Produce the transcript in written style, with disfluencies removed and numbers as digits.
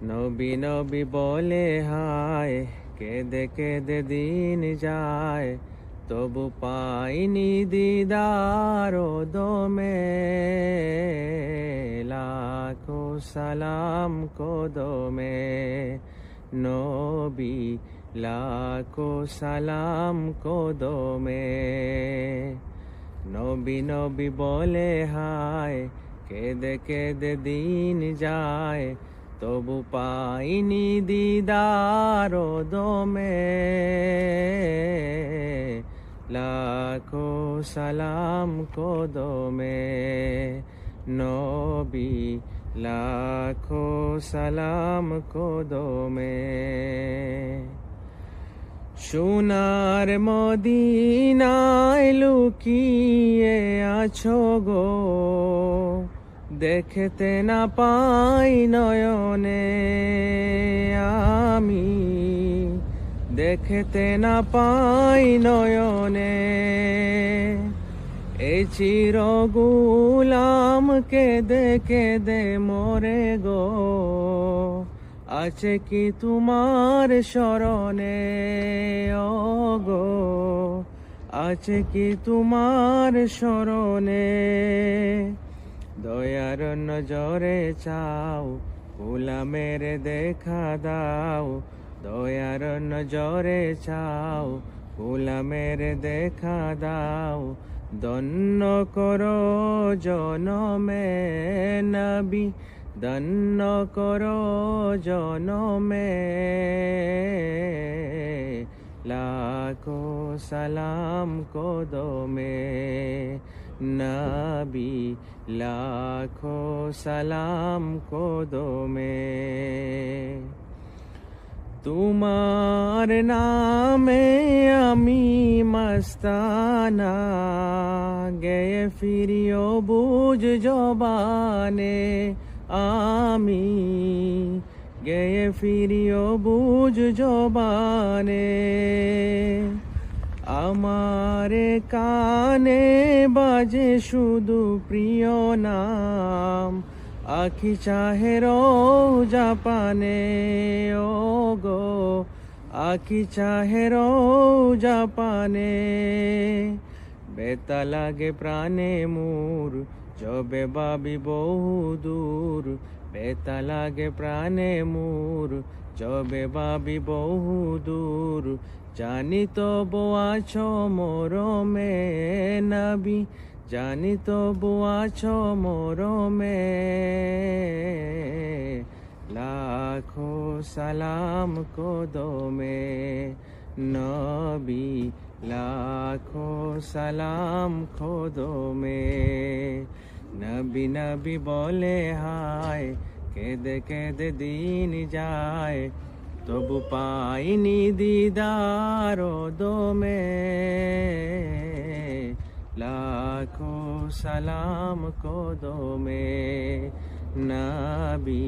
নবী নবী বলে হায়, কেঁদে কেঁদে দিন যায়, তবু পাইনি দিদার দমে। লাখো সালাম কদমে নবী, লাখো সালাম কদমে। নবী নবী বলে হায়, কেঁদে কেঁদে দিন যায়, তবু পাইনি দিদার দমে। লাখো সালাম কদমে নবী, লাখো সালাম কদমে। সোনার মদিনায় লুকিয়ে আছো গো, দেখতে না পাই নয়নে আমি, দেখতে না পাই নয়নে। এই চির গুলাম কেঁদে কেঁদে মরে গো, আছে কি তোমার শরণে ও গো, আছে কি তোমার শরণে। দয়ার নজরে চাও, গোলামের দেখা দাও। দয়ার নজরে চাও, গোলামের দেখা দাও। ধন্য করো জনমে নবী, ধন্য করো জনমে। লাখো সালাম কদমে নবী, লাখো সালাম কদমে। তোমার নামে আমি মস্তানা, গেয়ে ফিরিও বুঝ জবানে আমি, গেয়ে ফিরিও বুঝ জবানে। আমারে কানে বাজে শুধু প্রিয় নাম, আখি চাহে রোজা পানে ও গো, আখি চাহে রোজা পানে। বেতা লাগে প্রাণে মোর, যবে ভাবি বহু দূর। বেতা লাগে প্রাণে মোর, যবে ভাবি বহু দূর। জানি তবু আছো মরমে নবী, জানি তবু আছো মরমে। লাখো সালাম কদমে নবী, লাখো সালাম কদমে। নবী নবী বলে হায়, কেঁদে কেঁদে দিন যায়, তবু পাইনি দিদার দমে। লাখো সালাম কদমে নবী,